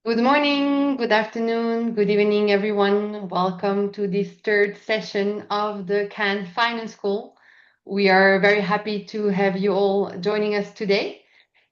Good morning, good afternoon, good evening, everyone. Welcome to this third session of the Cannes Finance School. We are very happy to have you all joining us today.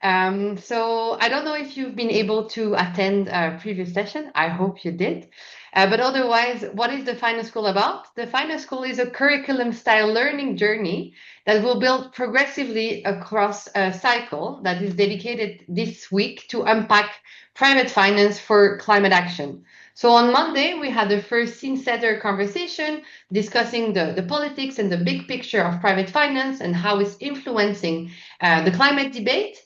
So I don't know if you've been able to attend a previous session. I hope you did. But otherwise, what is the Finance School about? The Finance School is a curriculum style learning journey that will build progressively across a cycle that is dedicated this week to unpack private finance for climate action. So on Monday, we had the first scene setter conversation discussing the politics and the big picture of private finance and how it's influencing the climate debate.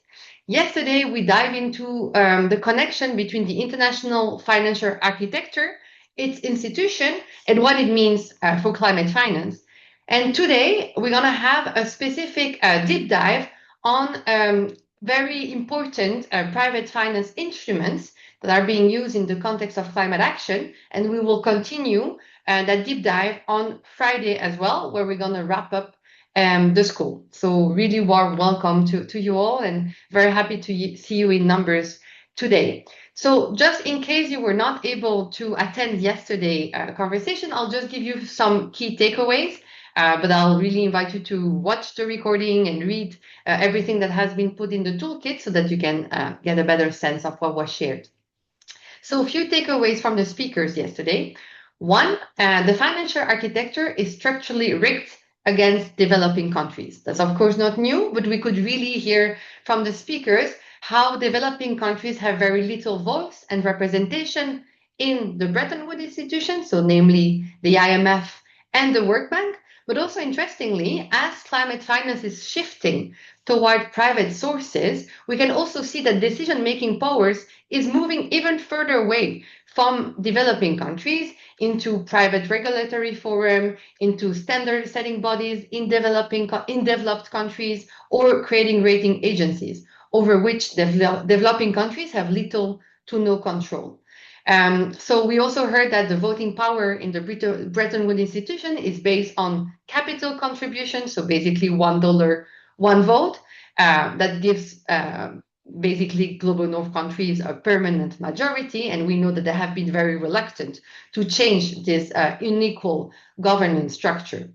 Yesterday, we dive into the connection between the international financial architecture, its institution, and what it means for climate finance. And today, we're going to have a specific deep dive on very important private finance instruments that are being used in the context of climate action. And we will continue that deep dive on Friday as well, where we're going to wrap up the school. So really warm welcome to you all and very happy to see you in numbers today. So just in case you were not able to attend yesterday conversation, I'll just give you some key takeaways. But I'll really invite you to watch the recording and read everything that has been put in the toolkit so that you can get a better sense of what was shared. So a few takeaways from the speakers yesterday. One, the financial architecture is structurally rigged against developing countries. That's of course not new, but we could really hear from the speakers how developing countries have very little voice and representation in the Bretton Woods institutions, so namely the IMF and the World Bank. But also interestingly, as climate finance is shifting toward private sources, we can also see that decision-making powers is moving even further away from developing countries into private regulatory forum, into standard setting bodies in developed countries, or creating rating agencies over which developing countries have little to no control. So we also heard that the voting power in the Bretton Woods institution is based on capital contribution, so basically $1, one vote, that gives basically global north countries a permanent majority, and we know that they have been very reluctant to change this unequal governance structure.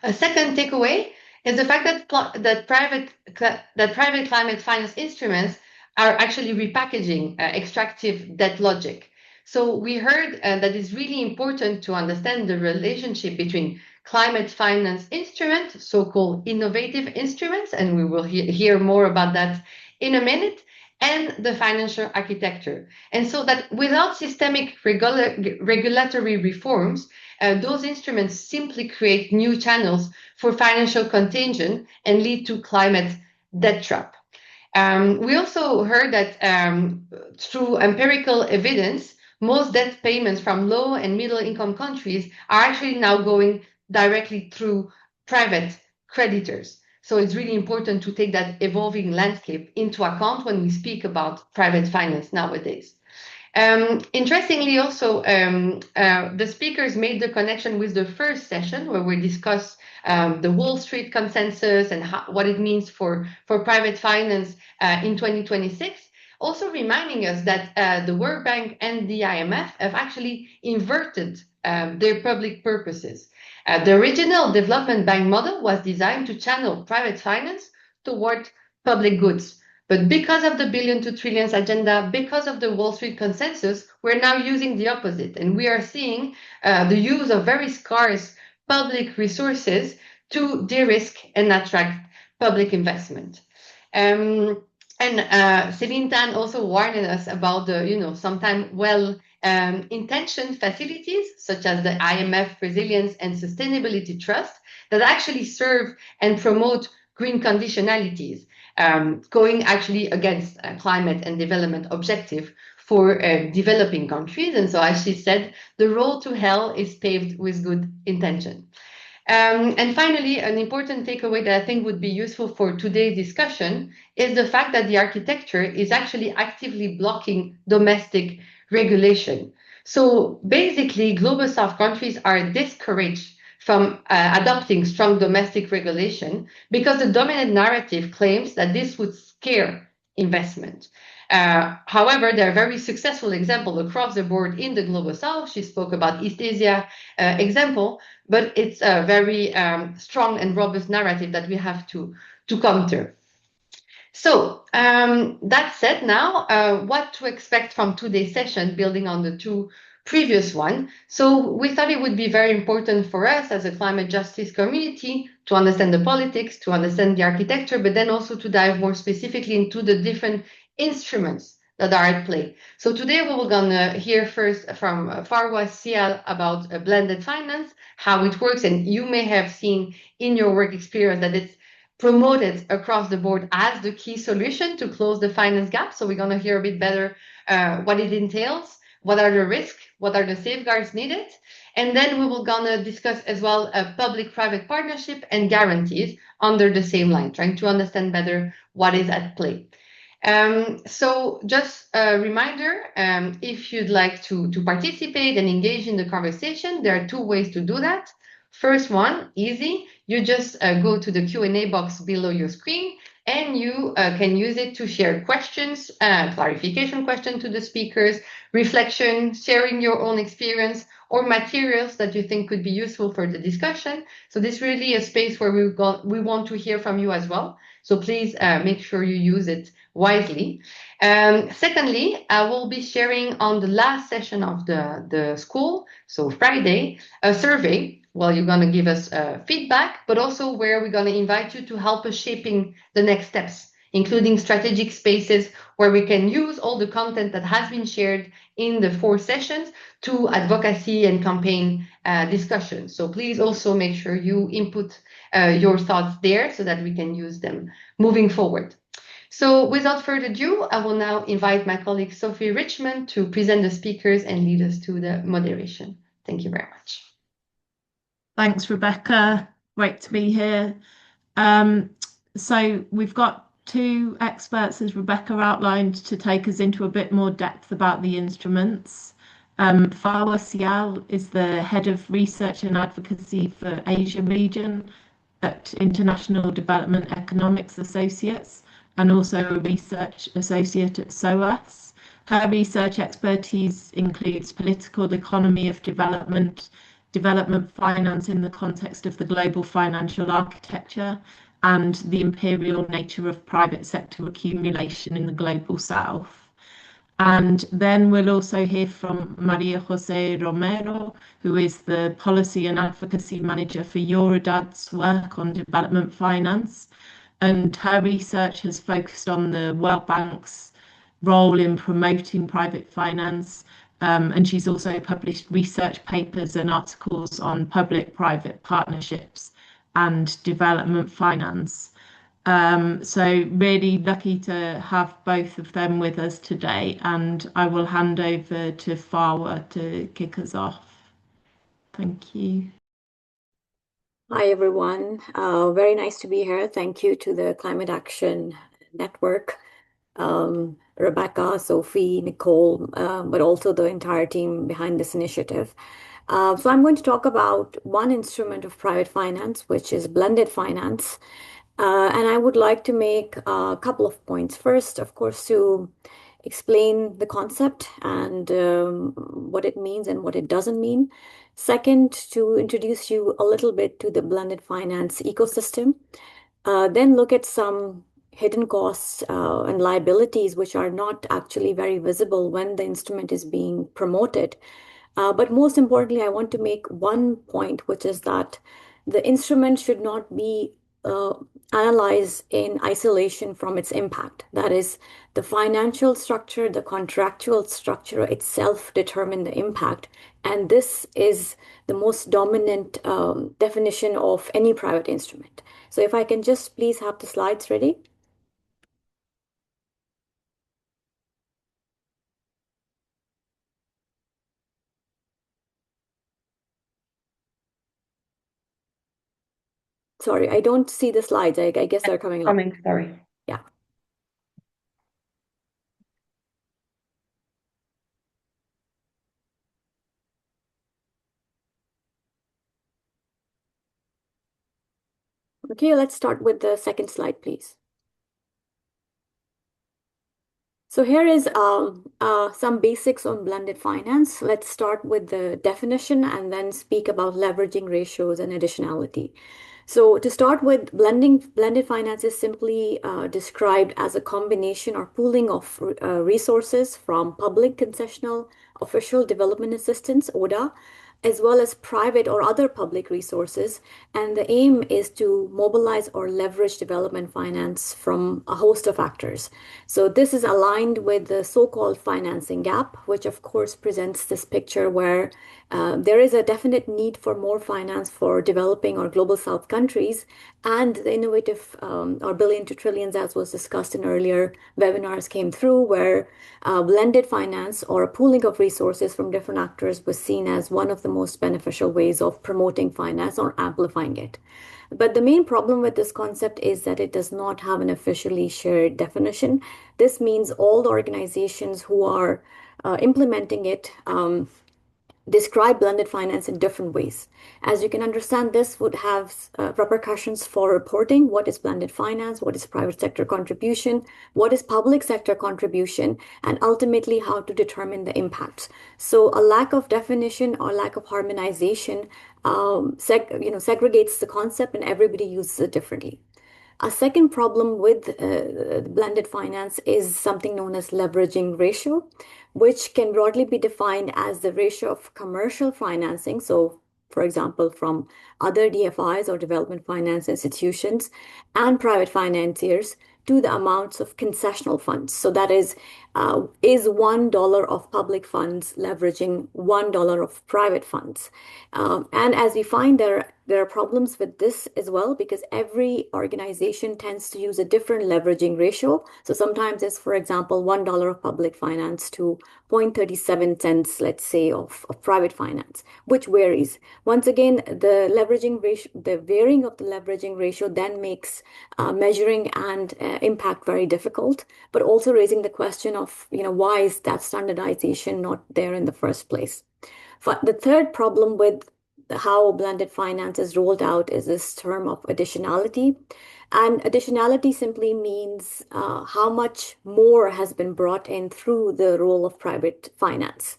A second takeaway is the fact that private climate finance instruments are actually repackaging extractive debt logic. So we heard that it's really important to understand the relationship between climate finance instruments, so-called innovative instruments, and we will hear more about that in a minute, and the financial architecture. And so that without systemic regulatory reforms, those instruments simply create new channels for financial contagion and lead to climate debt trap. We also heard that through empirical evidence, most debt payments from low and middle income countries are actually now going directly through private creditors. So it's really important to take that evolving landscape into account when we speak about private finance nowadays. Interestingly, also, the speakers made the connection with the first session where we discussed the Wall Street consensus and what it means for private finance in 2026. Also reminding us that the World Bank and the IMF have actually inverted their public purposes. The original development bank model was designed to channel private finance toward public goods. But because of the billion to trillions agenda, because of the Wall Street consensus, we're now using the opposite. And we are seeing the use of very scarce public resources to de-risk and attract public investment. Celine Tan also warned us about the, sometimes intentioned facilities such as the IMF Resilience and Sustainability Trust that actually serve and promote green conditionalities, going actually against climate and development objective for developing countries. And so, as she said, the road to hell is paved with good intention. And finally, an important takeaway that I think would be useful for today's discussion is the fact that the architecture is actually actively blocking domestic regulation. So basically, global south countries are discouraged from adopting strong domestic regulation because the dominant narrative claims that this would scare investment. However, there are very successful examples across the board in the Global South. She spoke about East Asia example, but it's a very strong and robust narrative that we have to counter. So that said, now what to expect from today's session, building on the two previous one. So we thought it would be very important for us as a climate justice community to understand the politics, to understand the architecture, but then also to dive more specifically into the different instruments that are at play. So today we were going to hear first from Farwa Sial about blended finance, how it works, and you may have seen in your work experience that it's promoted across the board as the key solution to close the finance gap. So we're going to hear a bit better what it entails, what are the risks, what are the safeguards needed. And then we will going to discuss as well a public-private partnership and guarantees under the same line, trying to understand better what is at play. So just a reminder, if you'd like to participate and engage in the conversation, there are two ways to do that. First one, easy. You just go to the Q&A box below your screen and you can use it to share questions, clarification question to the speakers, reflection, sharing your own experience, or materials that you think could be useful for the discussion. So this is really a space where we want to hear from you as well. So please make sure you use it wisely. Secondly, I will be sharing on the last session of the school, so Friday, a survey. Well, you're going to give us feedback, but also where we're going to invite you to help us shaping the next steps, including strategic spaces where we can use all the content that has been shared in the 4 sessions to advocacy and campaign discussions. So please also make sure you input your thoughts there so that we can use them moving forward. So without further ado, I will now invite my colleague Sophie Richmond to present the speakers and lead us to the moderation. Thank you very much. Thanks, Rebecca. Great to be here. So we've got 2 experts, as Rebecca outlined, to take us into a bit more depth about the instruments. Farwa Sial is the Head of Research and Advocacy for Asia region at International Development Economics Associates and also a Research Associate at SOAS. Her research expertise includes political economy of development finance in the context of the global financial architecture, and the imperial nature of private sector accumulation in the global south. And then we'll also hear from Maria Jose Romero, who is the Policy and Advocacy Manager for Eurodad's work on development finance. And her research has focused on the World Bank's role in promoting private finance. And she's also published research papers and articles on public-private partnerships and development finance. So really lucky to have both of them with us today, and I will hand over to Farwa to kick us off. Thank you. Hi, everyone. Very nice to be here. Thank you to the Climate Action Network, Rebecca, Sophie, Nicole, but also the entire team behind this initiative. So I'm going to talk about one instrument of private finance, which is blended finance. And I would like to make a couple of points. First, of course, to explain the concept and what it means and what it doesn't mean. Second, to introduce you a little bit to the blended finance ecosystem. Then look at some hidden costs and liabilities which are not actually very visible when the instrument is being promoted. But most importantly, I want to make one point, which is that the instrument should not be analyzed in isolation from its impact. That is, the financial structure, the contractual structure itself determine the impact. And this is the most dominant definition of any private instrument. So if I can just please have the slides ready. Sorry, I don't see the slides. I guess they're coming up. Sorry. Yeah. Okay, let's start with the second slide, please. So here is some basics on blended finance. Let's start with the definition and then speak about leveraging ratios and additionality. So to start with, blended finance is simply described as a combination or pooling of resources from public concessional official development assistance, ODA, as well as private or other public resources. And the aim is to mobilize or leverage development finance from a host of actors. So this is aligned with the so-called financing gap, which of course presents this picture where there is a definite need for more finance for developing or global south countries, and the innovative or billion to trillions, as was discussed in earlier webinars, came through where blended finance or a pooling of resources from different actors was seen as one of the most beneficial ways of promoting finance or amplifying it. But the main problem with this concept is that it does not have an officially shared definition. This means all the organizations who are implementing it describe blended finance in different ways. As you can understand, this would have repercussions for reporting what is blended finance, what is private sector contribution, what is public sector contribution, and ultimately how to determine the impacts. So a lack of definition or lack of harmonization segregates the concept and everybody uses it differently. A second problem with blended finance is something known as leveraging ratio, which can broadly be defined as the ratio of commercial financing. So, for example, from other DFIs or development finance institutions and private financiers to the amounts of concessional funds. So that is $1 of public funds leveraging $1 of private funds. And as we find there are problems with this as well because every organization tends to use a different leveraging ratio. So sometimes it's, for example, $1 of public finance to 0.37 cents, let's say, of private finance, which varies. Once again, the leveraging ratio, the varying of the leveraging ratio then makes measuring and impact very difficult, but also raising the question of, why is that standardization not there in the first place? The third problem with how blended finance is rolled out is this term of additionality. And additionality simply means how much more has been brought in through the role of private finance.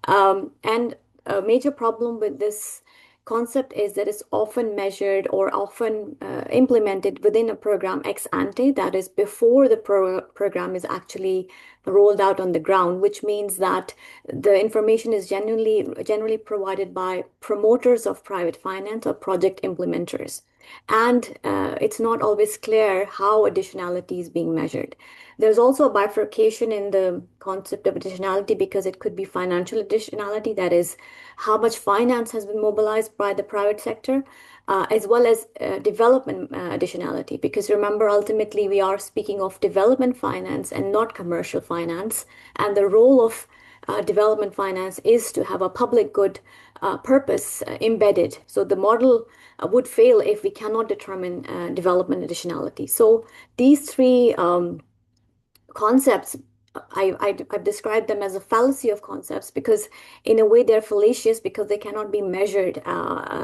And a major problem with this concept is that it's often measured or often implemented within a program ex ante, that is before the program is actually rolled out on the ground, which means that the information is generally provided by promoters of private finance or project implementers. And it's not always clear how additionality is being measured. There's also a bifurcation in the concept of additionality because it could be financial additionality, that is, how much finance has been mobilized by the private sector, as well as development additionality. Because remember, ultimately, we are speaking of development finance and not commercial finance. And the role of development finance is to have a public good purpose embedded. So the model would fail if we cannot determine development additionality. So these three concepts, I've described them as a fallacy of concepts because in a way they're fallacious because they cannot be measured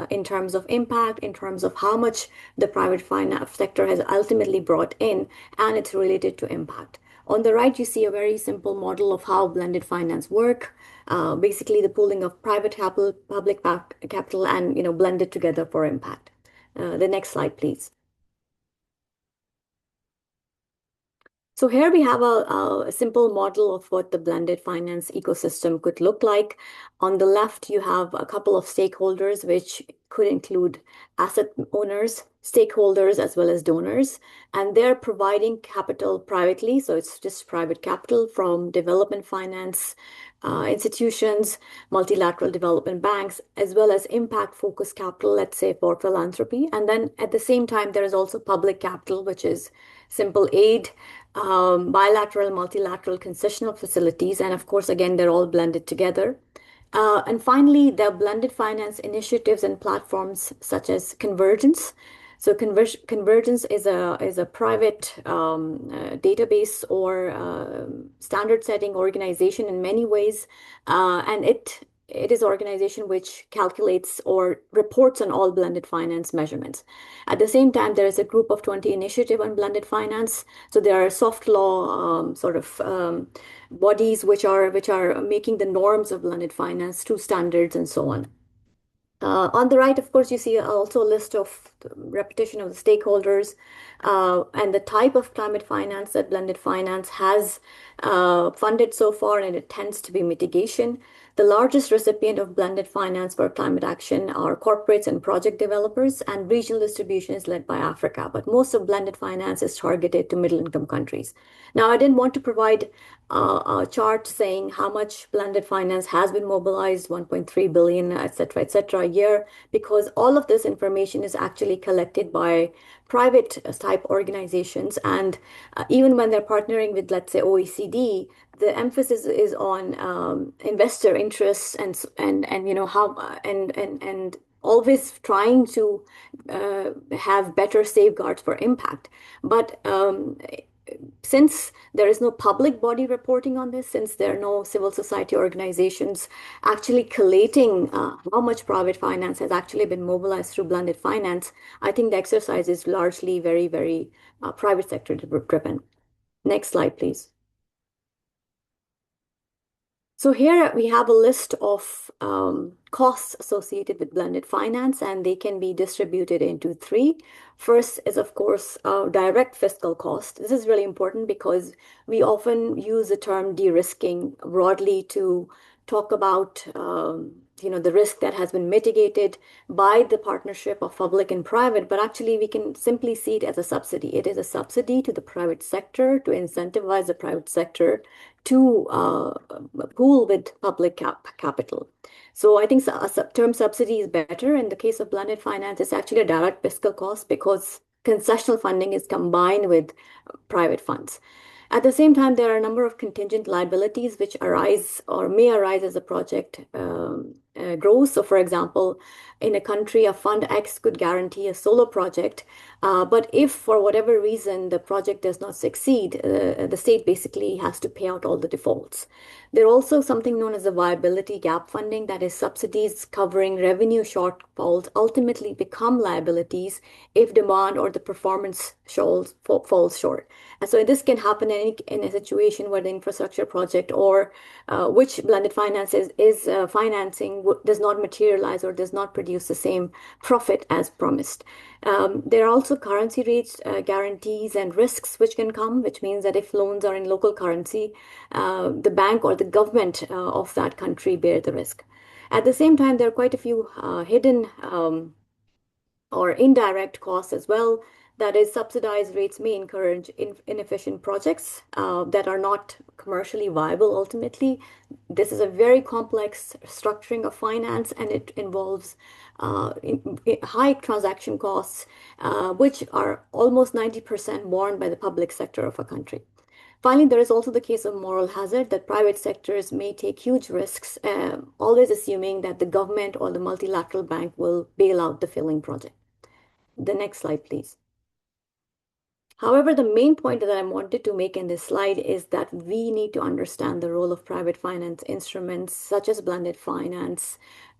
in terms of impact, in terms of how much the private finance sector has ultimately brought in, and it's related to impact. On the right, you see a very simple model of how blended finance work. Basically, the pooling of private capital, public capital, and blended together for impact. The next slide, please. So here we have a simple model of what the blended finance ecosystem could look like. On the left, you have a couple of stakeholders, which could include asset owners, stakeholders, as well as donors. And they're providing capital privately. So it's just private capital from development finance institutions, multilateral development banks, as well as impact-focused capital, let's say for philanthropy. And then at the same time, there is also public capital, which is simple aid, bilateral, multilateral concessional facilities, and of course, again, they're all blended together. And finally, there are blended finance initiatives and platforms such as Convergence. So Convergence is a private database or standard setting organization in many ways, and it it is an organization which calculates or reports on all blended finance measurements. At the same time, there is a group of 20 initiative on blended finance. So there are soft law bodies which are making the norms of blended finance through standards and so on. On the right, of course, you see also a list of the repetition of the stakeholders and the type of climate finance that blended finance has funded so far, and it tends to be mitigation. The largest recipient of blended finance for climate action are corporates and project developers, and regional distribution is led by Africa. But most of blended finance is targeted to middle income countries. Now, I didn't want to provide a chart saying how much blended finance has been mobilized, 1.3 billion, et cetera, a year, because all of this information is actually collected by private type organizations. And even when they're partnering with, let's say, OECD, the emphasis is on investor interests and how and always trying to have better safeguards for impact. But since there is no public body reporting on this, since there are no civil society organizations actually collating how much private finance has actually been mobilized through blended finance, I think the exercise is largely very, very private sector driven. Next slide, please. So here we have a list of costs associated with blended finance, and they can be distributed into three. First is, of course, direct fiscal cost. This is really important because we often use the term de-risking broadly to talk about the risk that has been mitigated by the partnership of public and private, but actually we can simply see it as a subsidy. It is a subsidy to the private sector to incentivize the private sector to pool with public capital. So I think a term subsidy is better. In the case of blended finance, it's actually a direct fiscal cost because concessional funding is combined with private funds. At the same time, there are a number of contingent liabilities which arise or may arise as a project grows. So, for example, in a country, a fund X could guarantee a solar project, but if for whatever reason the project does not succeed, the state basically has to pay out all the defaults. There's also something known as the viability gap funding, that is subsidies covering revenue shortfalls ultimately become liabilities if demand or the performance falls short. And so this can happen in a situation where the infrastructure project or which blended finance is financing does not materialize or does not produce the same profit as promised. There are also currency rates, guarantees, and risks which can come, which means that if loans are in local currency, the bank or the government of that country bear the risk. At the same time, there are quite a few hidden or indirect costs as well. That is, subsidized rates may encourage inefficient projects that are not commercially viable ultimately. This is a very complex structuring of finance, and it involves high transaction costs, which are almost 90% borne by the public sector of a country. Finally, there is also the case of moral hazard, that private sectors may take huge risks, always assuming that the government or the multilateral bank will bail out the failing project. The next slide, please. However, the main point that I wanted to make in this slide is that we need to understand the role of private finance instruments such as blended finance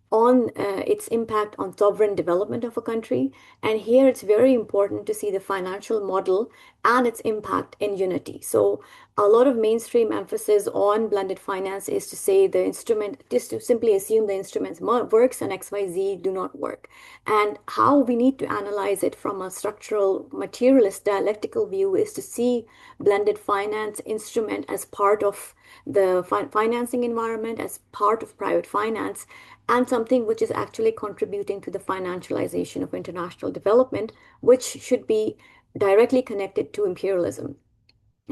on its impact on sovereign development of a country. And here it's very important to see the financial model and its impact in unity. So a lot of mainstream emphasis on blended finance is to say the instrument, just to simply assume the instruments works and XYZ do not work. And how we need to analyze it from a structural materialist dialectical view is to see blended finance instrument as part of the financing environment, as part of private finance, and something which is actually contributing to the financialization of international development, which should be directly connected to imperialism.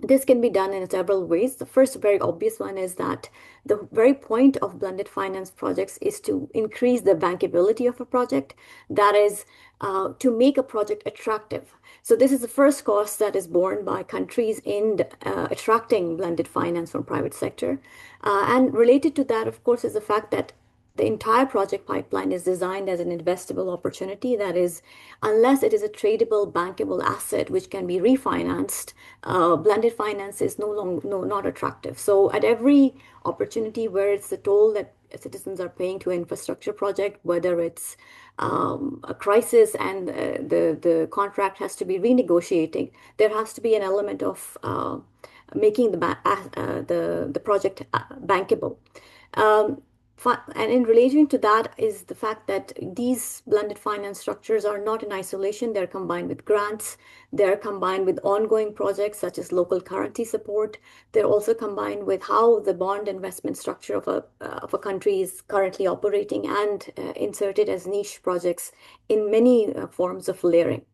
This can be done in several ways. The first very obvious one is that the very point of blended finance projects is to increase the bankability of a project. That is, to make a project attractive. So this is the first cost that is borne by countries in attracting blended finance from private sector. And related to that, of course, is the fact that the entire project pipeline is designed as an investable opportunity. That is, unless it is a tradable, bankable asset which can be refinanced, blended finance is not attractive. So at every opportunity where it's the toll that citizens are paying to an infrastructure project, whether it's a crisis and the contract has to be renegotiating, there has to be an element of making the project bankable. Um, and in relation to that is the fact that these blended finance structures are not in isolation. They're combined with grants. They're combined with ongoing projects such as local currency support. They're also combined with how the bond investment structure of a country is currently operating and inserted as niche projects in many forms of layering.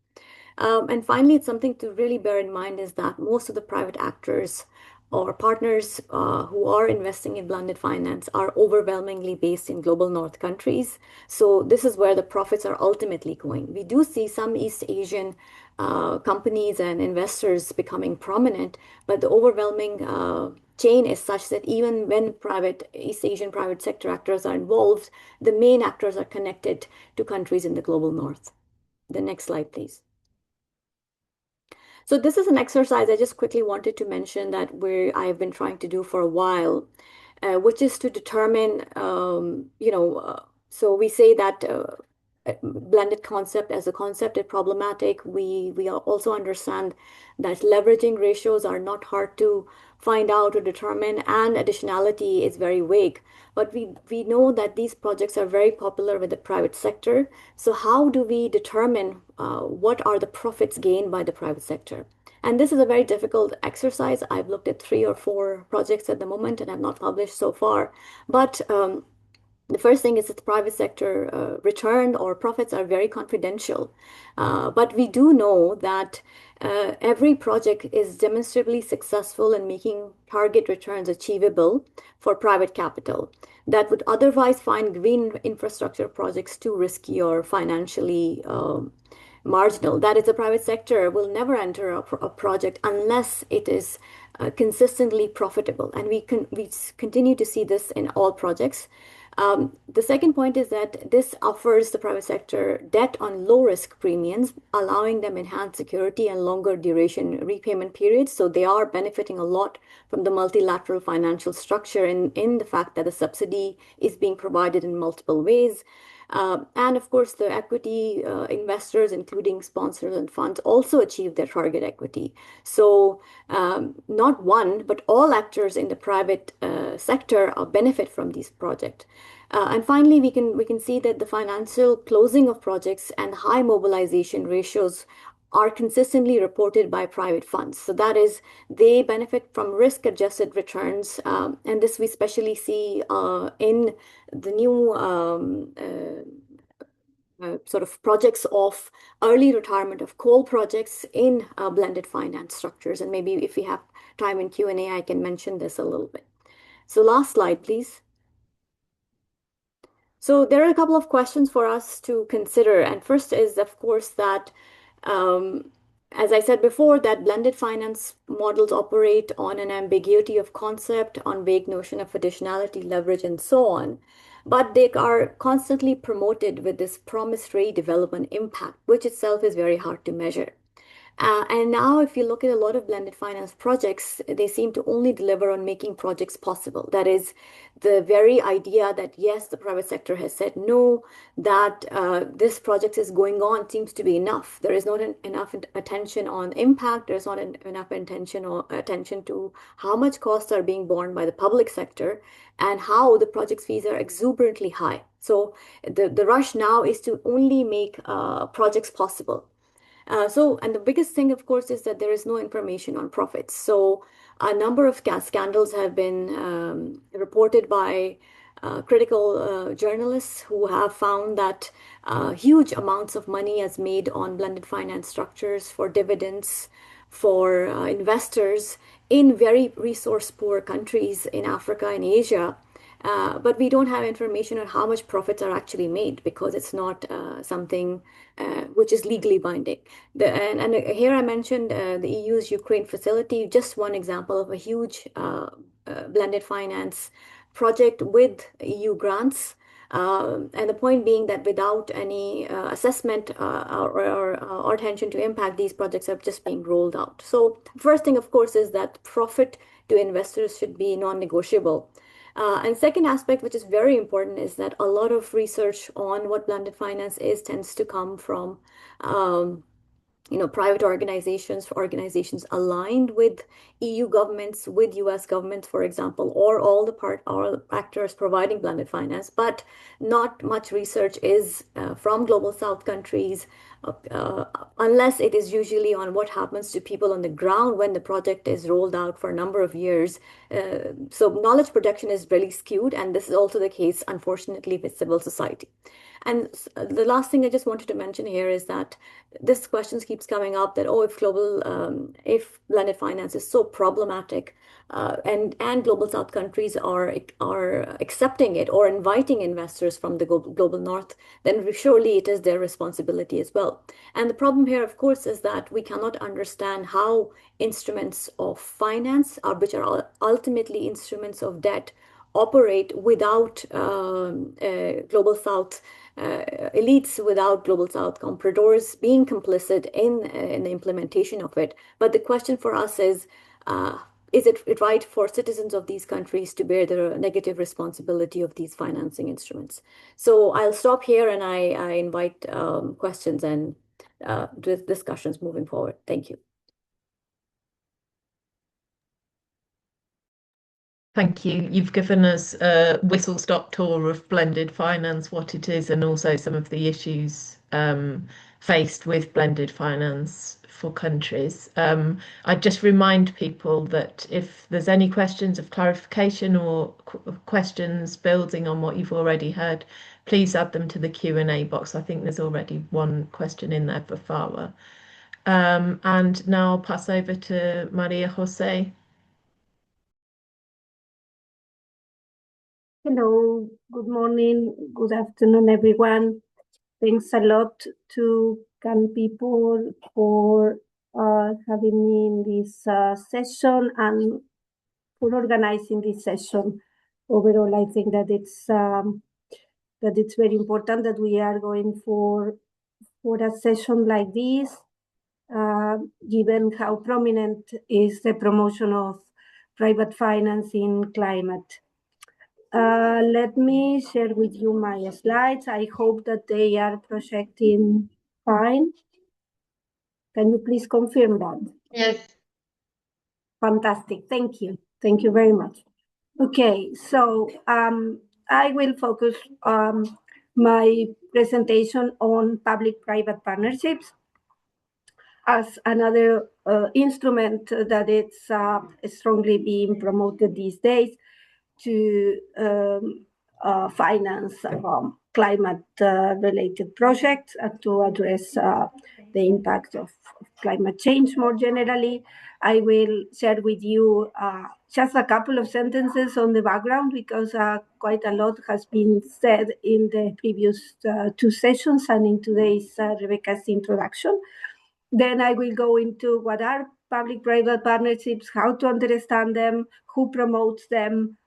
And finally, it's something to really bear in mind is that most of the private actors or partners who are investing in blended finance are overwhelmingly based in global north countries. So this is where the profits are ultimately going. We do see some East Asian companies and investors becoming prominent, but the overwhelming chain is such that even when private East Asian private sector actors are involved, the main actors are connected to countries in the global north. The next slide, please. So this is an exercise I just quickly wanted to mention that I've been trying to do for a while, which is to determine, so we say that blended concept as a concept is problematic. We also understand that leveraging ratios are not hard to find out or determine, and additionality is very vague. But we know that these projects are very popular with the private sector. So how do we determine what are the profits gained by the private sector? And this is a very difficult exercise. I've looked at 3 or 4 projects at the moment and have not published so far. But the first thing is that the private sector return or profits are very confidential. But we do know that every project is demonstrably successful in making target returns achievable for private capital that would otherwise find green infrastructure projects too risky or financially marginal. That is, the private sector will never enter a project unless it is consistently profitable. And we continue to see this in all projects. The second point is that this offers the private sector debt on low risk premiums, allowing them enhanced security and longer duration repayment periods. So they are benefiting a lot from the multilateral financial structure in the fact that the subsidy is being provided in multiple ways. And of course, the equity investors, including sponsors and funds, also achieve their target equity. So not one, but all actors in the private sector benefit from these projects. And finally, we can see that the financial closing of projects and high mobilization ratios are consistently reported by private funds. So that is, they benefit from risk-adjusted returns, and this we especially see in the new sort of projects of early retirement of coal projects in blended finance structures. And maybe if we have time in Q&A, I can mention this a little bit. So last slide, please. So there are a couple of questions for us to consider. And first is, of course, that as I said before, that blended finance models operate on an ambiguity of concept, on vague notion of additionality, leverage, and so on. But they are constantly promoted with this promised rate development impact, which itself is very hard to measure. And now, if you look at a lot of blended finance projects, they seem to only deliver on making projects possible. That is, the very idea that, yes, the private sector has said no, that this project is going on seems to be enough. There is not enough attention on impact. There's not enough attention to how much costs are being borne by the public sector and how the project's fees are exuberantly high. So the rush now is to only make projects possible. And the biggest thing, of course, is that there is no information on profits. So a number of scandals have been reported by critical journalists who have found that huge amounts of money is made on blended finance structures for dividends for investors in very resource poor countries in Africa and Asia. But we don't have information on how much profits are actually made because it's not something which is legally binding. And here I mentioned the EU's Ukraine facility, just one example of a huge blended finance project with EU grants. And the point being that without any assessment or attention to impact, these projects are just being rolled out. So first thing, of course, is that profit to investors should be non-negotiable. And second aspect, which is very important, is that a lot of research on what blended finance is tends to come from um, private organizations aligned with EU governments, with US governments, for example, or all actors providing blended finance. But not much research is from global South countries, uh, unless it is usually on what happens to people on the ground when the project is rolled out for a number of years. So knowledge production is really skewed, and this is also the case, unfortunately, with civil society. And the last thing I just wanted to mention here is that this question keeps coming up that, oh, if blended finance is so problematic, and global South countries are accepting it or inviting investors from the global North, then surely it is their responsibility as well. And the problem here, of course, is that we cannot understand how instruments of finance, which are ultimately instruments of debt, operate without global South elites, without global South compradors being complicit in the implementation of it. But the question for us is it right for citizens of these countries to bear the negative responsibility of these financing instruments? So I'll stop here, and I invite questions and discussions moving forward. Thank you. Thank you. You've given us a whistle-stop tour of blended finance, what it is, and also some of the issues faced with blended finance for countries. I'd just remind people that if there's any questions of clarification or questions building on what you've already heard, please add them to the Q&A box. I think there's already one question in there for Farwa. And now I'll pass over to Maria Jose. Hello, good morning, good afternoon, everyone. Thanks a lot to CAN people for having me in this session and for organizing this session. Overall, I think that it's very important that we are going for a session like this, given how prominent is the promotion of private finance in climate. Let me share with you my slides. I hope that they are projecting fine. Can you please confirm that? Yes. Fantastic. Thank you. Thank you very much. Okay, so I will focus my presentation on public-private partnerships as another instrument that it's strongly being promoted these days to finance climate-related projects and to address the impact of climate change more generally. I will share with you just a couple of sentences on the background because quite a lot has been said in the previous two sessions and in today's Rebecca's introduction. Then I will go into what are public-private partnerships, how to understand them, who promotes them,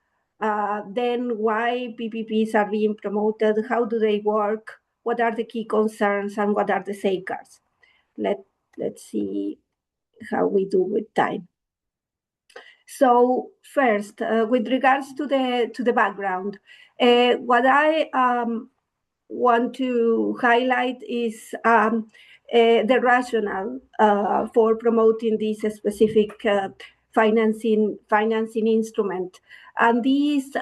then why PPPs are being promoted, how do they work, what are the key concerns, and what are the safeguards. Let's see how we do with time. So first, with regards to the background, what I want to highlight is the rationale for promoting this specific financing instrument. And this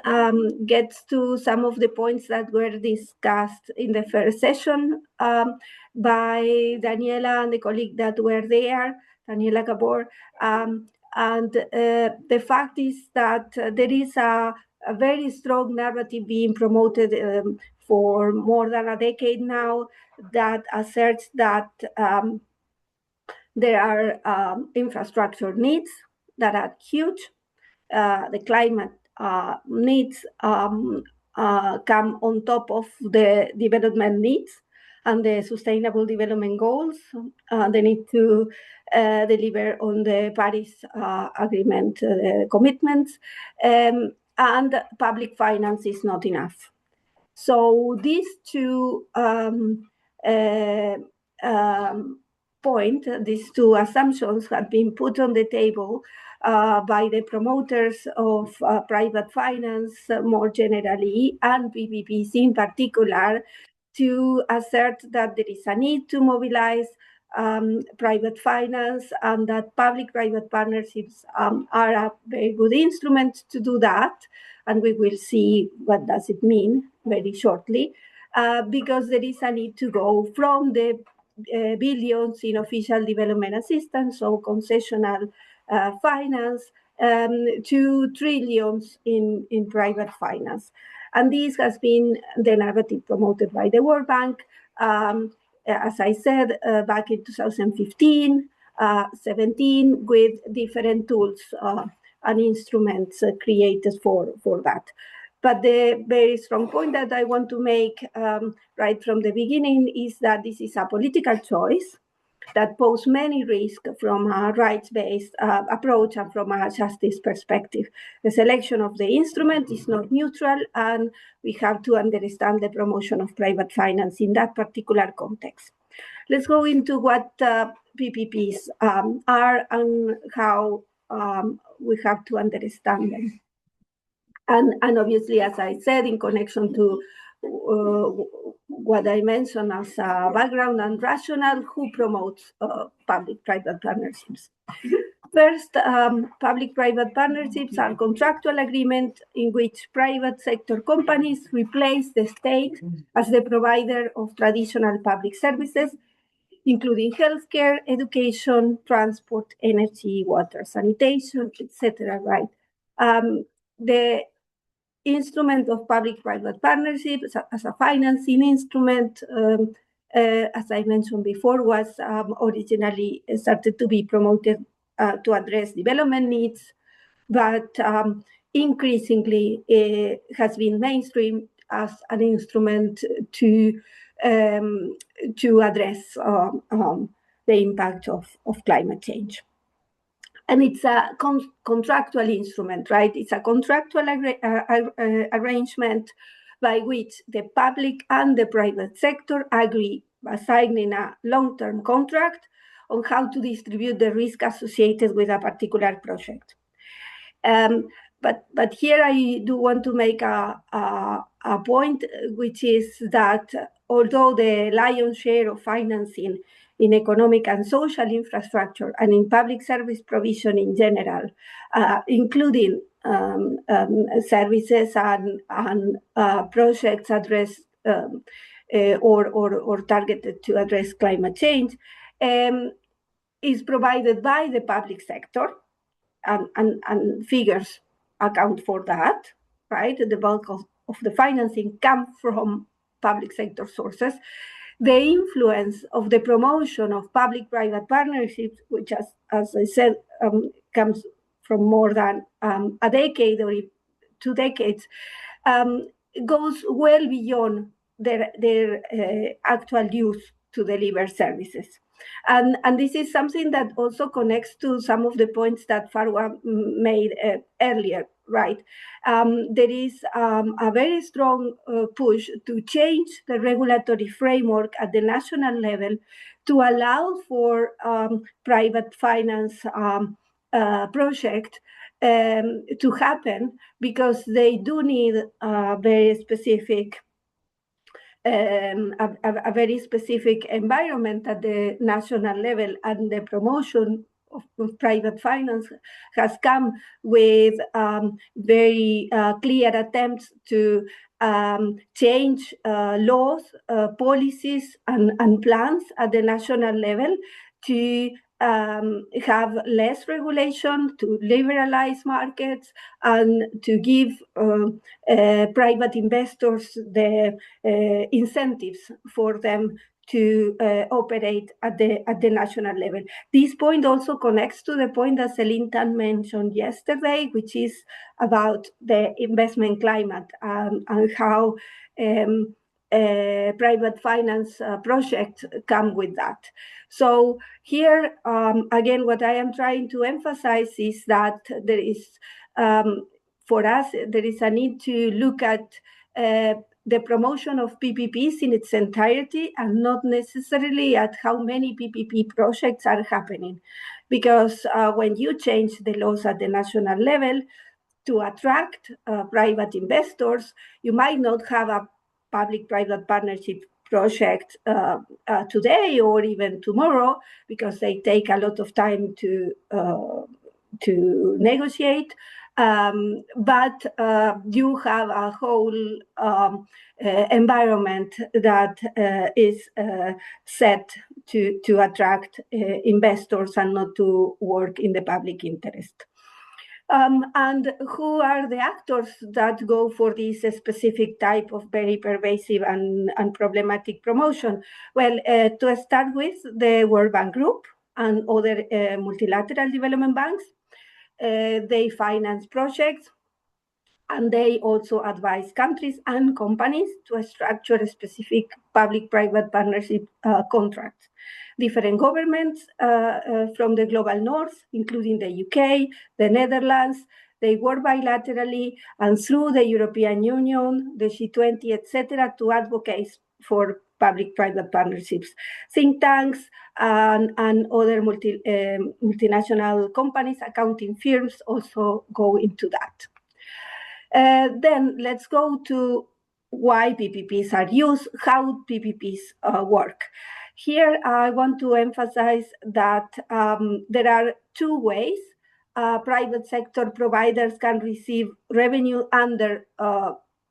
gets to some of the points that were discussed in the first session by Daniela and the colleague that were there, Daniela Gabor. And the fact is that there is a very strong narrative being promoted for more than a decade now that asserts that there are infrastructure needs that are huge. The climate needs come on top of the development needs and the sustainable development goals. They need to deliver on the Paris Agreement commitments, and public finance is not enough. So these two these two assumptions have been put on the table by the promoters of private finance more generally, and PPPs in particular, to assert that there is a need to mobilize private finance, and that public-private partnerships are a very good instrument to do that. And we will see what does it mean very shortly, because there is a need to go from the billions in official development assistance, so concessional finance, to trillions in private finance. And this has been the narrative promoted by the World Bank, as I said, back in 2015, 17, with different tools and instruments created for that. But the very strong point that I want to make right from the beginning is that this is a political choice that pose many risks from a rights-based approach and from a justice perspective. The selection of the instrument is not neutral, and we have to understand the promotion of private finance in that particular context. Let's go into what PPPs are and how we have to understand them. And obviously, as I said, in connection to what I mentioned as a background and rationale, who promotes public-private partnerships. First, public-private partnerships are contractual agreements in which private sector companies replace the state as the provider of traditional public services, including healthcare, education, transport, energy, water, sanitation, etc. Right? The instrument of public-private partnership as a financing instrument, as I mentioned before, was originally started to be promoted to address development needs, but increasingly has been mainstream as an instrument to address the impact of climate change. And it's a contractual instrument, right? It's a contractual arrangement by which the public and the private sector agree by signing a long-term contract on how to distribute the risk associated with a particular project. But here I do want to make a point, which is that although the lion's share of financing in economic and social infrastructure and in public service provision in general, including services and projects addressed or targeted to address climate change, is provided by the public sector, and figures account for that, right? The bulk of the financing comes from public sector sources. The influence of the promotion of public-private partnerships, which, as I said, comes from more than a decade or 2 decades, goes well beyond their actual use to deliver services. And this is something that also connects to some of the points that Farwa made earlier, right? There is a very strong push to change the regulatory framework at the national level to allow for private finance project to happen, because they do need a very specific a very specific environment at the national level, and the promotion of private finance has come with very clear attempts to change laws, policies, and plans at the national level to have less regulation, to liberalize markets, and to give private investors the incentives for them to operate at the national level. This point also connects to the point that Celine Tan mentioned yesterday, which is about the investment climate and how private finance projects come with that. So here, again, what I am trying to emphasize is that there is, for us, there is a need to look at the promotion of PPPs in its entirety and not necessarily at how many PPP projects are happening. Because when you change the laws at the national level to attract private investors, you might not have a public-private partnership project today or even tomorrow, because they take a lot of time to negotiate. But you have a whole environment that is set to attract investors and not to work in the public interest. And who are the actors that go for this specific type of very pervasive and problematic promotion? Well, to start with, the World Bank Group and other multilateral development banks. They finance projects, and they also advise countries and companies to structure specific public-private partnership contracts. Different governments from the global north, including the UK, the Netherlands, they work bilaterally and through the European Union, the G20, etc., to advocate for public-private partnerships. Think tanks and other multinational companies, accounting firms also go into that. Then let's go to why PPPs are used, how PPPs work. Here, I want to emphasize that there are two ways private sector providers can receive revenue under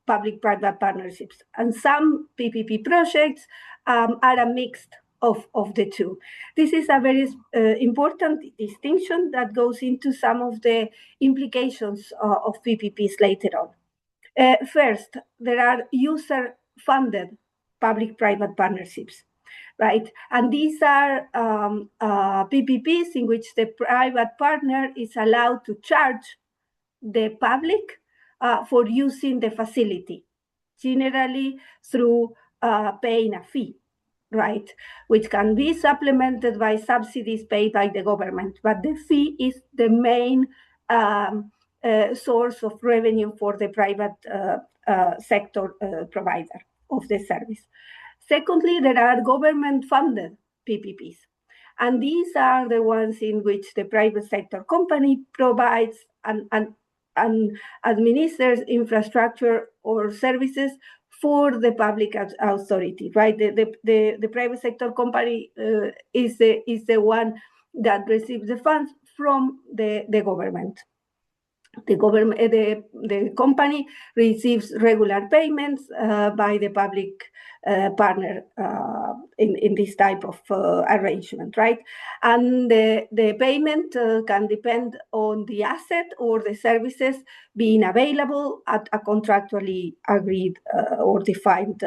public-private partnerships. And some PPP projects are a mix of the two. This is a very important distinction that goes into some of the implications of PPPs later on. First, there are user-funded public-private partnerships, right? And these are PPPs in which the private partner is allowed to charge the public for using the facility, generally through paying a fee, right? Which can be supplemented by subsidies paid by the government. But the fee is the main source of revenue for the private sector provider of the service. Secondly, there are government-funded PPPs. And these are the ones in which the private sector company provides and administers infrastructure or services for the public authority, right? The private sector company is the one that receives the funds from the government. The company receives regular payments by the public partner in this type of arrangement, right? And the payment can depend on the asset or the services being available at a contractually agreed or defined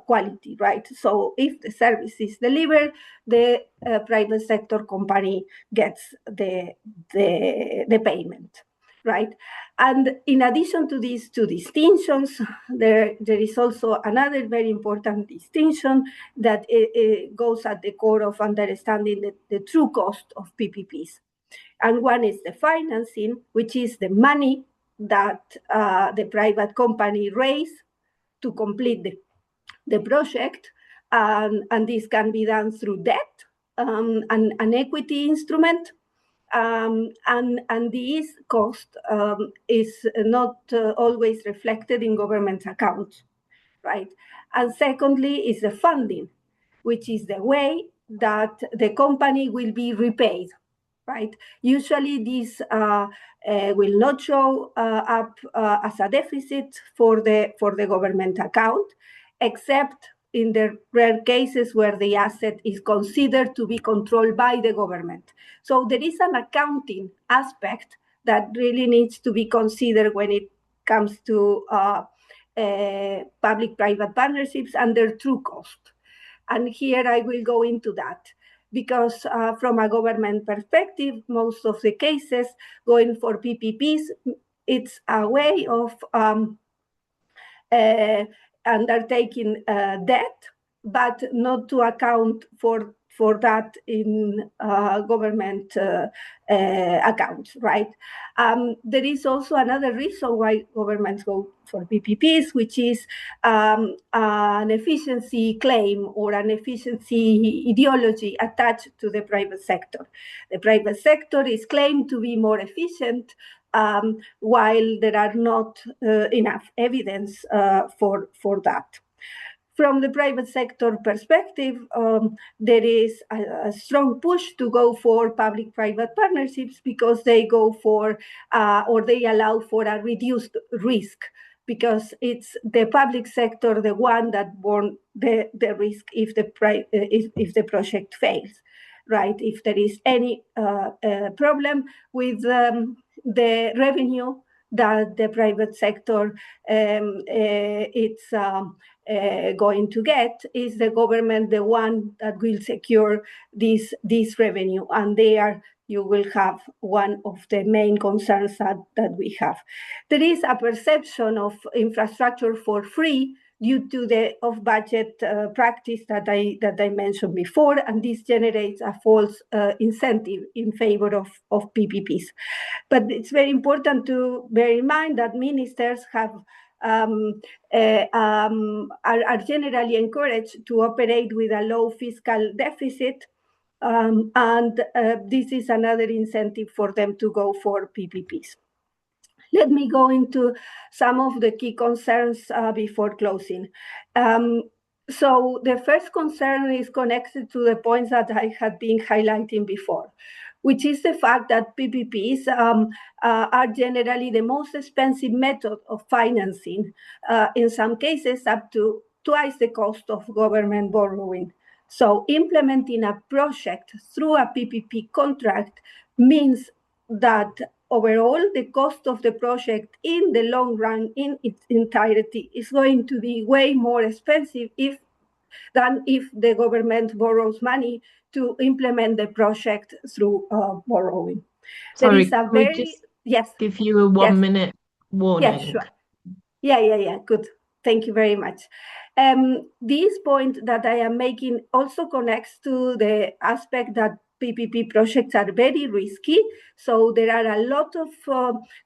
quality, right? So if the service is delivered, the private sector company gets the payment. Right, and in addition to these two distinctions, there is also another very important distinction that it goes at the core of understanding the true cost of PPPs. And one is the financing, which is the money that the private company raised to complete the project, and this can be done through debt, an equity instrument. And this cost is not always reflected in government accounts, right? And secondly is the funding, which is the way that the company will be repaid, right? Usually this will not show up as a deficit for the government account, except in the rare cases where the asset is considered to be controlled by the government. So there is an accounting aspect that really needs to be considered when it comes to public-private partnerships and their true cost. And here I will go into that, because from a government perspective, most of the cases going for PPPs, it's a way of undertaking debt, but not to account for for that in government accounts, right? There is also another reason why governments go for PPPs, which is an efficiency claim or an efficiency ideology attached to the private sector. The private sector is claimed to be more efficient, while there are not enough evidence for that. From the private sector perspective, there is a strong push to go for public-private partnerships because they go for or they allow for a reduced risk, because it's the public sector the one that borne the risk if the project fails, right? If there is any problem with the revenue that the private sector it's going to get, is the government the one that will secure this revenue, and there you will have one of the main concerns that we have. There is a perception of infrastructure for free due to the off-budget practice that I mentioned before, and this generates a false incentive in favor of PPPs. But it's very important to bear in mind that ministers have are generally encouraged to operate with a low fiscal deficit, and this is another incentive for them to go for PPPs. Let me go into some of the key concerns before closing. So the first concern is connected to the points that I had been highlighting before, which is the fact that PPPs are generally the most expensive method of financing, in some cases up to twice the cost of government borrowing. So implementing a project through a PPP contract means that overall the cost of the project in the long run in its entirety is going to be way more expensive than if the government borrows money to implement the project through borrowing. Sorry, can we just give you a 1 minute warning? Yes, sure. Yeah, good. Thank you very much. This point that I am making also connects to the aspect that PPP projects are very risky. So there are a lot of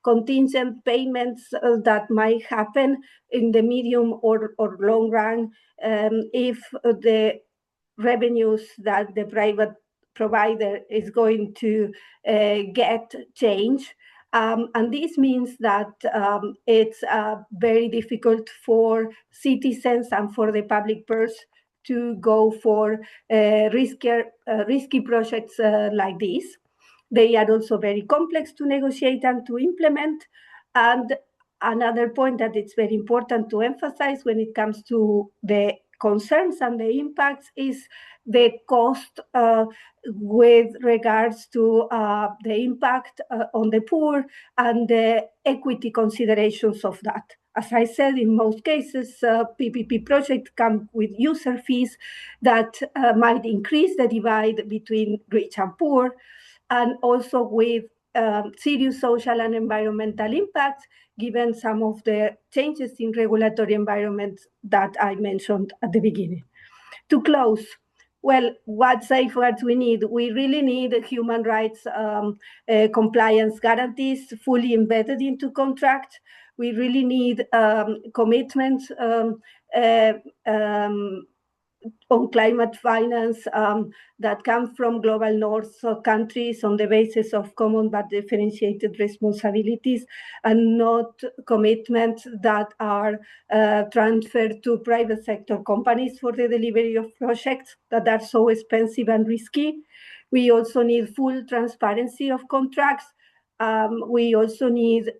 contingent payments that might happen in the medium or long run if the revenues that the private provider is going to get change. And this means that it's very difficult for citizens and for the public purse to go for risky projects like this. They are also very complex to negotiate and to implement. And another point that it's very important to emphasize when it comes to the concerns and the impacts is the cost with regards to the impact on the poor and the equity considerations of that. As I said, in most cases, PPP projects come with user fees that might increase the divide between rich and poor, and also with serious social and environmental impacts, given some of the changes in regulatory environments that I mentioned at the beginning. To close, well, what safeguards we need? We really need human rights compliance guarantees fully embedded into contracts. We really need commitments on climate finance that come from global north countries on the basis of common but differentiated responsibilities, and not commitments that are transferred to private sector companies for the delivery of projects that are so expensive and risky. We also need full transparency of contracts. We also need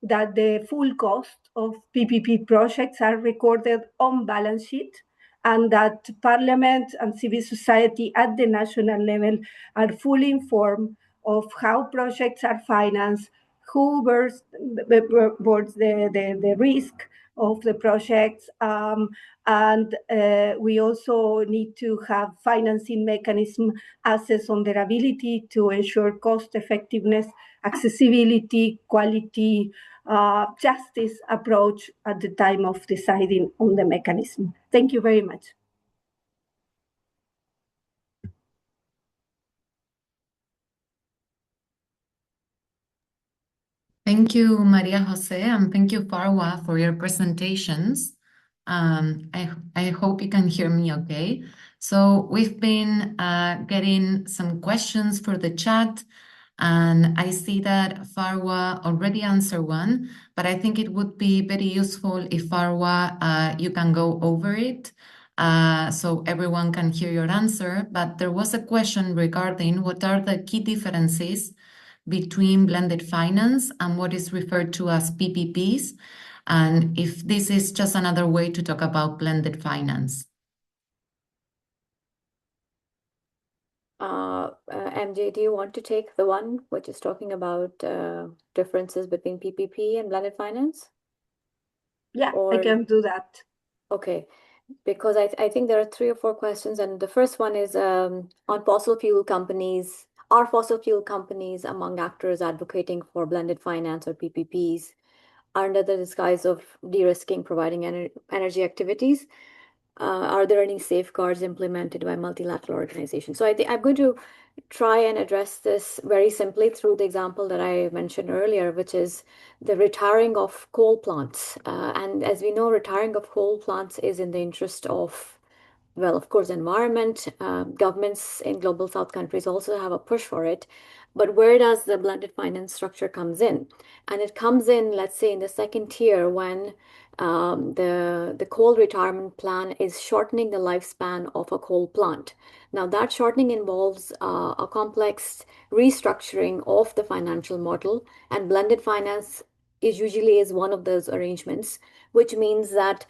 that the full cost of PPP projects are recorded on balance sheet, and that Parliament and civil society at the national level are fully informed of how projects are financed, who bears the risk of the projects, and we also need to have financing mechanism assess on their ability to ensure cost effectiveness, accessibility, quality, justice approach at the time of deciding on the mechanism. Thank you very much. Thank you, Maria Jose, and thank you, Farwa, for your presentations. I hope you can hear me okay. So we've been getting some questions for the chat, and I see that Farwa already answered one, but I think it would be very useful if Farwa, you can go over it so everyone can hear your answer. But there was a question regarding what are the key differences between blended finance and what is referred to as PPPs, and if this is just another way to talk about blended finance. MJ, do you want to take the one which is talking about differences between PPP and blended finance? Yeah, Or... I can do that. Okay, because I think there are 3 or 4 questions, and the first one is on fossil fuel companies. Are fossil fuel companies among actors advocating for blended finance or PPPs under the disguise of de-risking providing energy activities? Are there any safeguards implemented by multilateral organizations? So I think I'm going to try and address this very simply through the example that I mentioned earlier, which is the retiring of coal plants. And as we know, retiring of coal plants is in the interest of, well, of course, environment. Governments in global south countries also have a push for it. But where does the blended finance structure comes in? And it comes in, let's say, in the second tier when the coal retirement plan is shortening the lifespan of a coal plant. Now, that shortening involves a complex restructuring of the financial model, and blended finance is one of those arrangements, which means that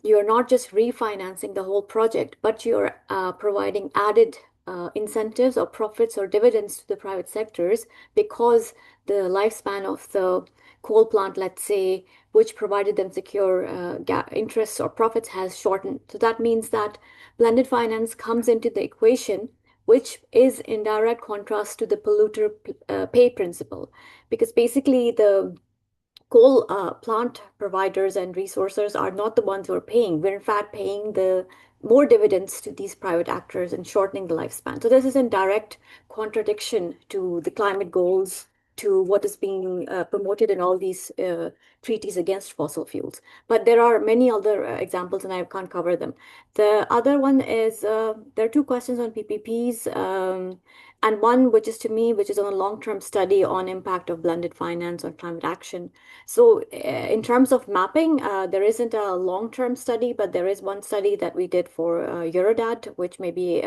you're not just refinancing the whole project, but you're providing added incentives or profits or dividends to the private sectors because the lifespan of the coal plant, let's say, which provided them secure interests or profits has shortened. So that means that blended finance comes into the equation, which is in direct contrast to the polluter pay principle, because basically the coal plant providers and resources are not the ones who are paying. We're in fact paying the more dividends to these private actors and shortening the lifespan. So this is in direct contradiction to the climate goals, to what is being promoted in all these treaties against fossil fuels. But there are many other examples, and I can't cover them. The other one is, there are 2 questions on PPPs, and one which is on a long-term study on impact of blended finance on climate action. So in terms of mapping, there isn't a long-term study, but there is one study that we did for Eurodad, which maybe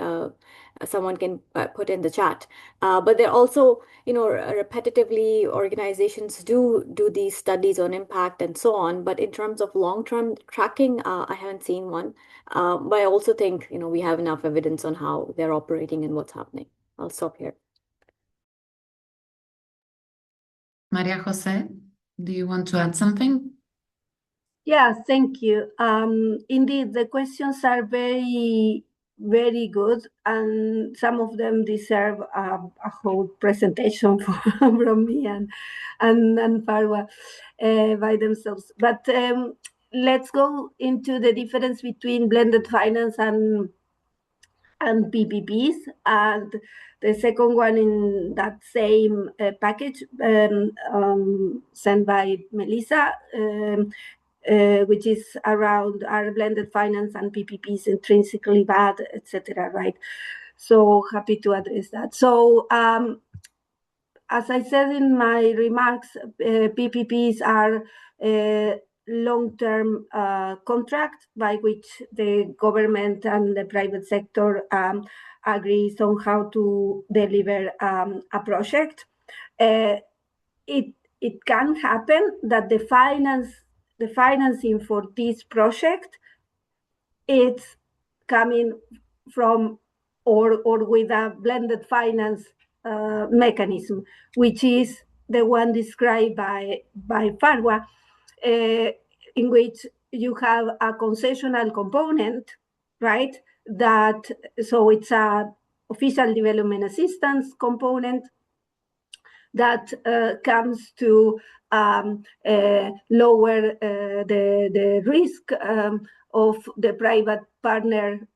someone can put in the chat. But there also, repetitively organizations do these studies on impact and so on. But in terms of long-term tracking, I haven't seen one. But I also think, we have enough evidence on how they're operating and what's happening. I'll stop here. Maria Jose, do you want to add something? Yeah, thank you. Indeed, the questions are very, very good, and some of them deserve a whole presentation from me and Farwa by themselves. But let's go into the difference between blended finance and PPPs, and the second one in that same package sent by Melissa, which is around our blended finance and PPPs intrinsically bad, etc. Right? So happy to address that. So as I said in my remarks, PPPs are long-term contract by which the government and the private sector agrees on how to deliver a project. It can happen that the financing for this project is coming from or with a blended finance mechanism, which is the one described by Farwa, in which you have a concessional component, right? So it's a official development assistance component that comes to lower the risk of the private partner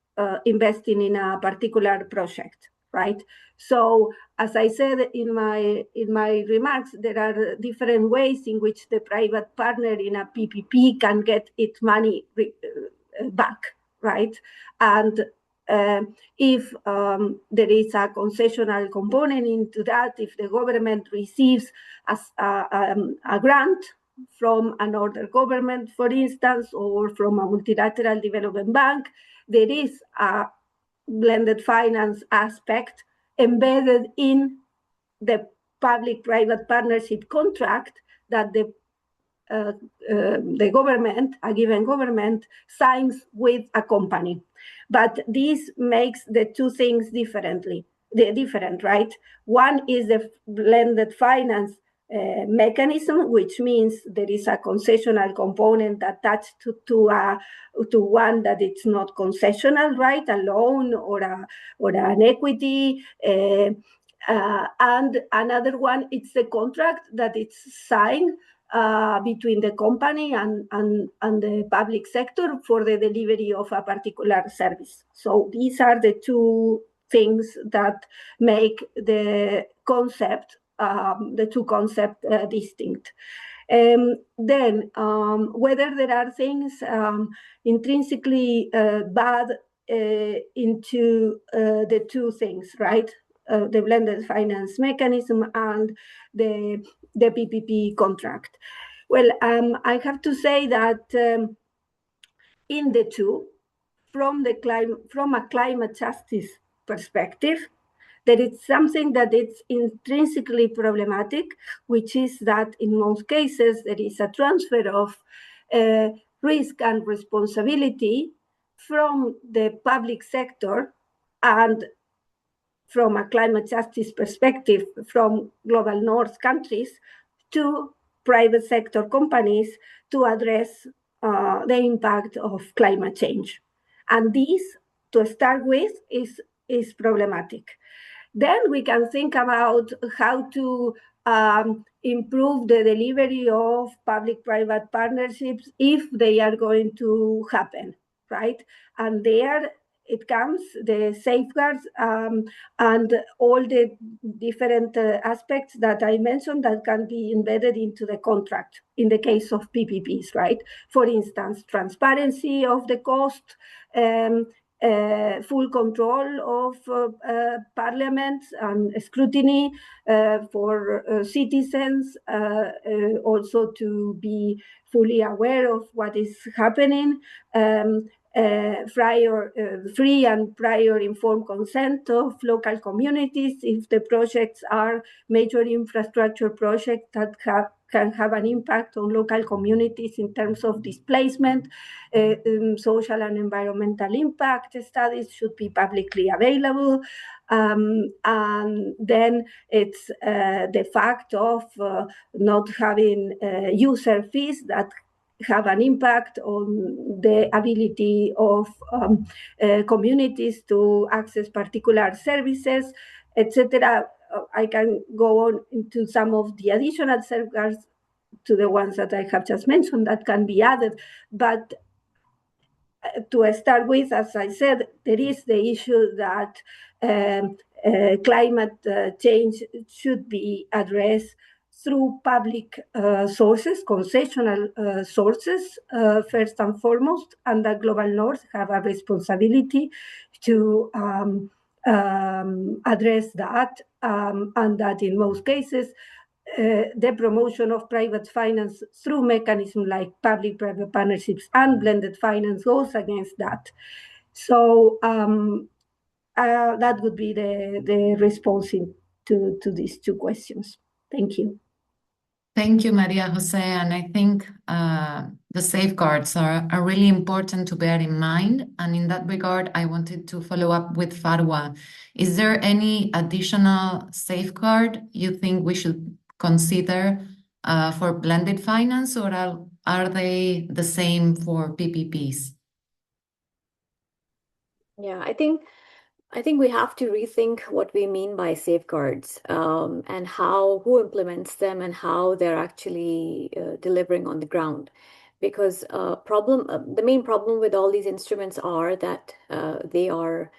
investing in a particular project, right? So as I said in my remarks, there are different ways in which the private partner in a PPP can get its money back, right? And if there is a concessional component into that, if the government receives a grant from another government, for instance, or from a multilateral development bank, there is a blended finance aspect embedded in the public-private partnership contract that the government, a given government, signs with a company. But this makes the two things different, right? One is the blended finance mechanism, which means there is a concessional component attached to one that it's not concessional, right? A loan or an equity. And another one, it's the contract that it's signed between the company and the public sector for the delivery of a particular service. So these are the two things that make the two concepts distinct. Then, whether there are things intrinsically bad into the two things, right? The blended finance mechanism and the PPP contract. Well, I have to say that in the two, from a climate justice perspective, there is something that it's intrinsically problematic, which is that in most cases there is a transfer of risk and responsibility from the public sector and from a climate justice perspective from global north countries to private sector companies to address the impact of climate change. And this, to start with, is problematic. Then we can think about how to improve the delivery of public-private partnerships if they are going to happen, right? And there it comes, the safeguards and all the different aspects that I mentioned that can be embedded into the contract in the case of PPPs, right? For instance, transparency of the cost, full control of parliaments and scrutiny for citizens, also to be fully aware of what is happening, free and prior informed consent of local communities if the projects are major infrastructure projects that can have an impact on local communities in terms of displacement. Social and environmental impact studies should be publicly available. And then it's the fact of not having user fees that have an impact on the ability of communities to access particular services, etc. I can go on into some of the additional safeguards to the ones that I have just mentioned that can be added. But to start with, as I said, there is the issue that climate change should be addressed through public sources, concessional sources, first and foremost, and the Global North have a responsibility to address that, and that in most cases, the promotion of private finance through mechanisms like public-private partnerships and blended finance goes against that. So that would be the response to these two questions. Thank you. Thank you, Maria Jose. And I think the safeguards are really important to bear in mind. And in that regard, I wanted to follow up with Farwa. Is there any additional safeguard you think we should consider for blended finance, or are they the same for PPPs? Yeah, I think we have to rethink what we mean by safeguards, and who implements them and how they're actually delivering on the ground. Because the main problem with all these instruments are that they are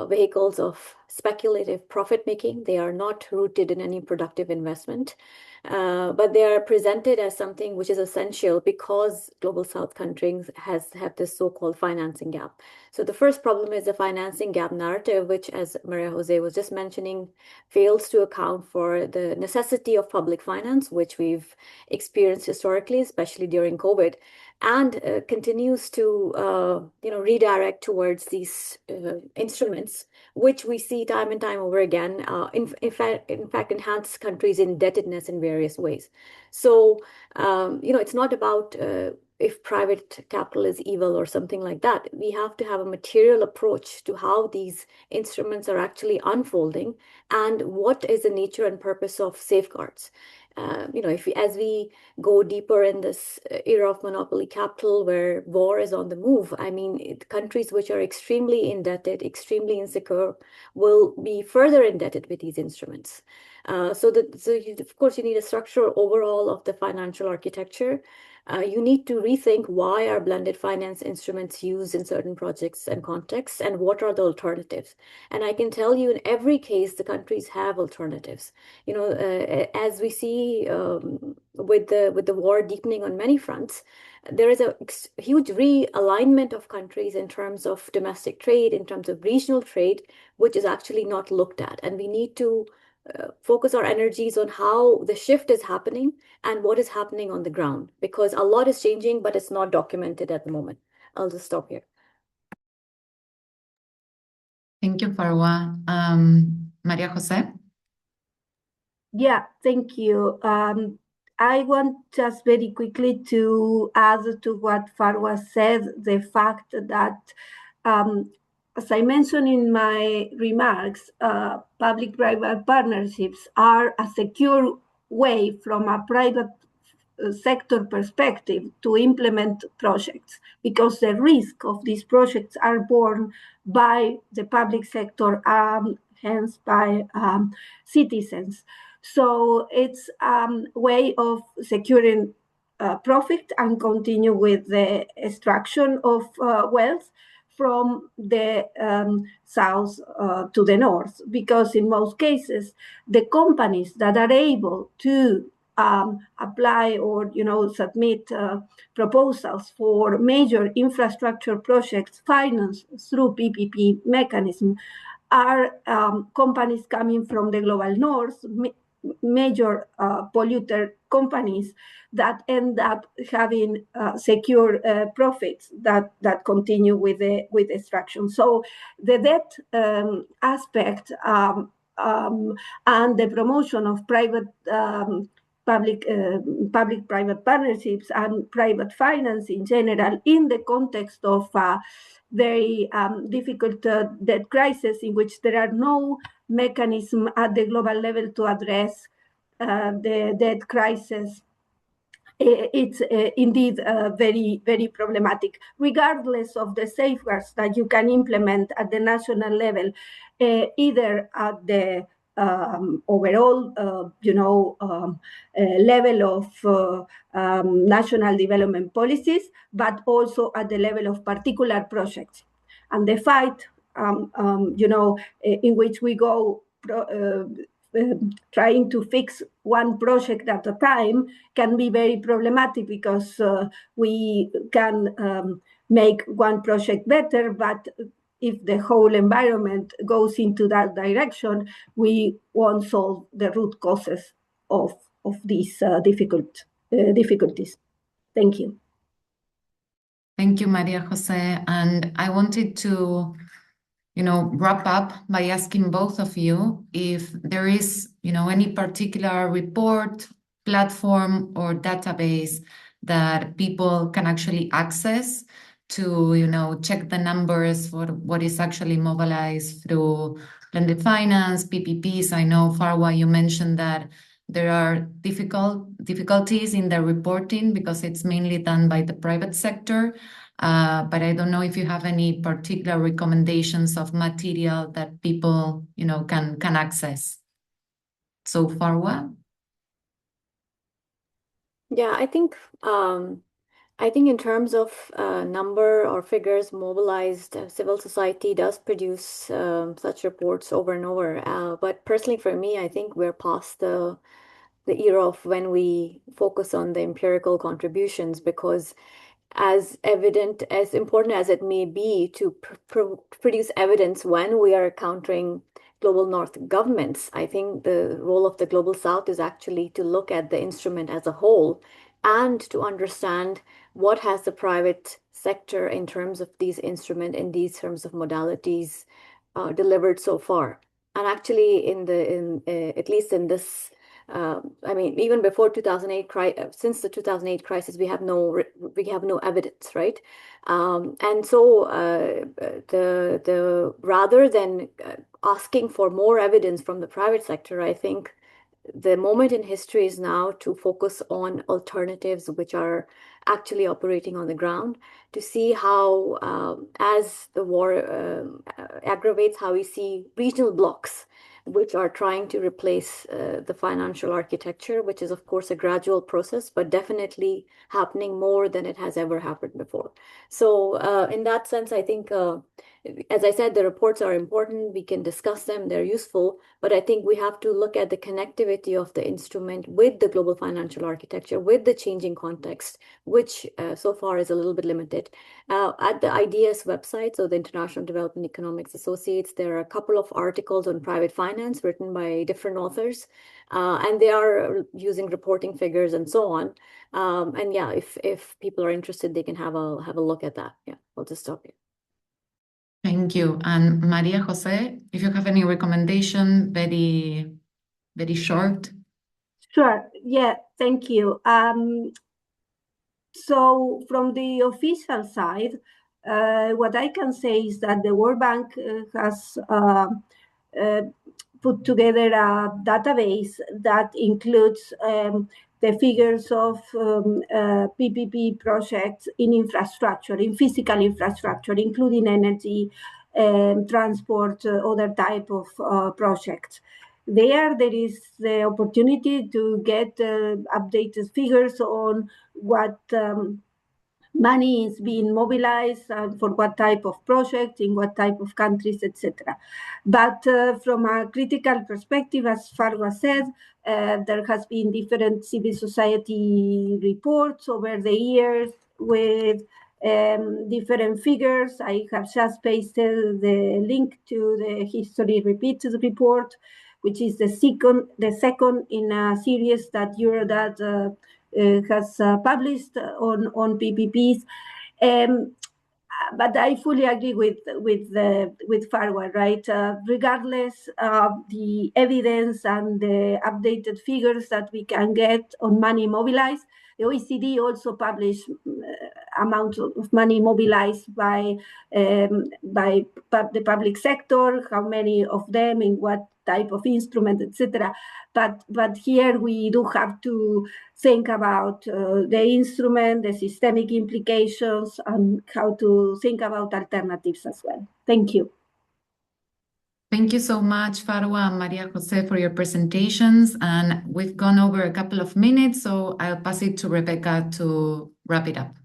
vehicles of speculative profit making. They are not rooted in any productive investment. But they are presented as something which is essential because global South countries have this so-called financing gap. So the first problem is the financing gap narrative, which, as Maria Jose was just mentioning, fails to account for the necessity of public finance, which we've experienced historically, especially during COVID, and continues to redirect towards these instruments, which we see time and time over again, in fact, enhance countries' indebtedness in various ways. So, it's not about if private capital is evil or something like that. We have to have a material approach to how these instruments are actually unfolding and what is the nature and purpose of safeguards. As we go deeper in this era of monopoly capital where war is on the move, I mean, countries which are extremely indebted, extremely insecure, will be further indebted with these instruments. Of course, you need a structural overhaul of the financial architecture. You need to rethink why are blended finance instruments used in certain projects and contexts, and what are the alternatives. And I can tell you, in every case, the countries have alternatives. As we see with the war deepening on many fronts, there is a huge realignment of countries in terms of domestic trade, in terms of regional trade, which is actually not looked at. And we need to focus our energies on how the shift is happening and what is happening on the ground, because a lot is changing, but it's not documented at the moment. I'll just stop here. Thank you, Farwa. Maria Jose? Yeah, thank you. I want just very quickly to add to what Farwa said, the fact that, as I mentioned in my remarks, public-private partnerships are a secure way from a private sector perspective to implement projects, because the risk of these projects are borne by the public sector, hence by citizens. So it's a way of securing profit and continue with the extraction of wealth from the south to the north, because in most cases, the companies that are able to apply or submit proposals for major infrastructure projects financed through PPP mechanism are companies coming from the global north, major polluter companies that end up having secure profits that continue with the extraction. So the debt aspect and the promotion of public-private partnerships and private finance in general in the context of very difficult debt crisis in which there are no mechanism at the global level to address the debt crisis. It's indeed very, very problematic, regardless of the safeguards that you can implement at the national level, either at the overall, level of national development policies, but also at the level of particular projects. And the fight, in which we go trying to fix one project at a time can be very problematic, because we can make one project better, but if the whole environment goes into that direction, we won't solve the root causes of these difficulties. Thank you. Thank you, Maria Jose. And I wanted to wrap up by asking both of you if there is, any particular report, platform, or database that people can actually access to, check the numbers for what is actually mobilized through blended finance, PPPs. I know, Farwa, you mentioned that there are difficulties in the reporting because it's mainly done by the private sector. But I don't know if you have any particular recommendations of material that people, can access. So, Farwa? Yeah, I think I think in terms of number or figures mobilized, civil society does produce such reports over and over. But personally, for me, I think we're past the era of when we focus on the empirical contributions, because as evident, as important as it may be to produce evidence when we are countering global north governments, I think the role of the global south is actually to look at the instrument as a whole and to understand what has the private sector in terms of these instruments, in these terms of modalities, delivered so far. And actually, at least in this, I mean, even before 2008, since the 2008 crisis, we have no evidence, right? And so, the rather than asking for more evidence from the private sector, I think the moment in history is now to focus on alternatives which are actually operating on the ground, to see how, as the war aggravates, how we see regional blocks which are trying to replace the financial architecture, which is, of course, a gradual process, but definitely happening more than it has ever happened before. So, in that sense, I think, as I said, the reports are important. We can discuss them, they're useful, but I think we have to look at the connectivity of the instrument with the global financial architecture, with the changing context, which so far is a little bit limited. At the IDS website, so the International Development Economics Associates, there are a couple of articles on private finance written by different authors, and they are using reporting figures and so on. And yeah, if people are interested, they can have a look at that. Yeah, I'll just stop here. Thank you. And Maria Jose, if you have any recommendation, very, very short. Sure. Yeah, thank you. So from the official side, what I can say is that the World Bank has put together a database that includes the figures of PPP projects in infrastructure, in physical infrastructure, including energy, transport, other type of projects. There is the opportunity to get updated figures on what money is being mobilized for what type of project, in what type of countries, etc. But from a critical perspective, as Farwa said, there has been different civil society reports over the years with different figures. I have just pasted the link to the History Repeats report, which is the second in a series that Eurodat has published on PPPs. But I fully agree with Farwa, right? Regardless of the evidence and the updated figures that we can get on money mobilized, the OECD also published amount of money mobilized by the public sector, how many of them, in what type of instrument, etc. But here we do have to think about the instrument, the systemic implications, and how to think about alternatives as well. Thank you. Thank you so much, Farwa and Maria Jose, for your presentations. And we've gone over a couple of minutes, so I'll pass it to Rebecca to wrap it up.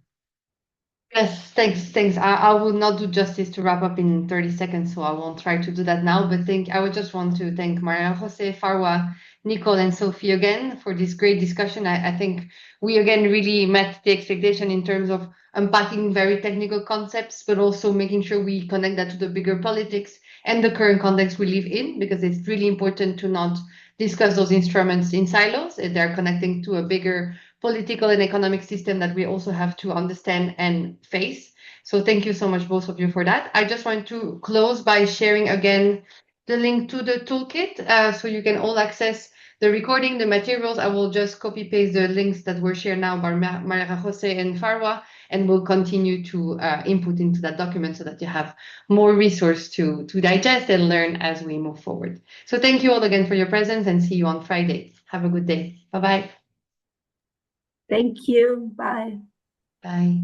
Yes, thanks. I will not do justice to wrap up in 30 seconds, so I won't try to do that now. But I would just want to thank Maria Jose, Farwa, Nicole, and Sophie again for this great discussion. I think we again really met the expectation in terms of unpacking very technical concepts, but also making sure we connect that to the bigger politics and the current context we live in, because it's really important to not discuss those instruments in silos. They're connecting to a bigger political and economic system that we also have to understand and face. So thank you so much, both of you, for that. I just want to close by sharing again the link to the toolkit, so you can all access the recording, the materials. I will just copy paste the links that were shared now by Maria Jose and Farwa, and we'll continue to input into that document so that you have more resource to digest and learn as we move forward. So thank you all again for your presence, and see you on Friday. Have a good day. Bye-bye. Thank you. Bye. Bye.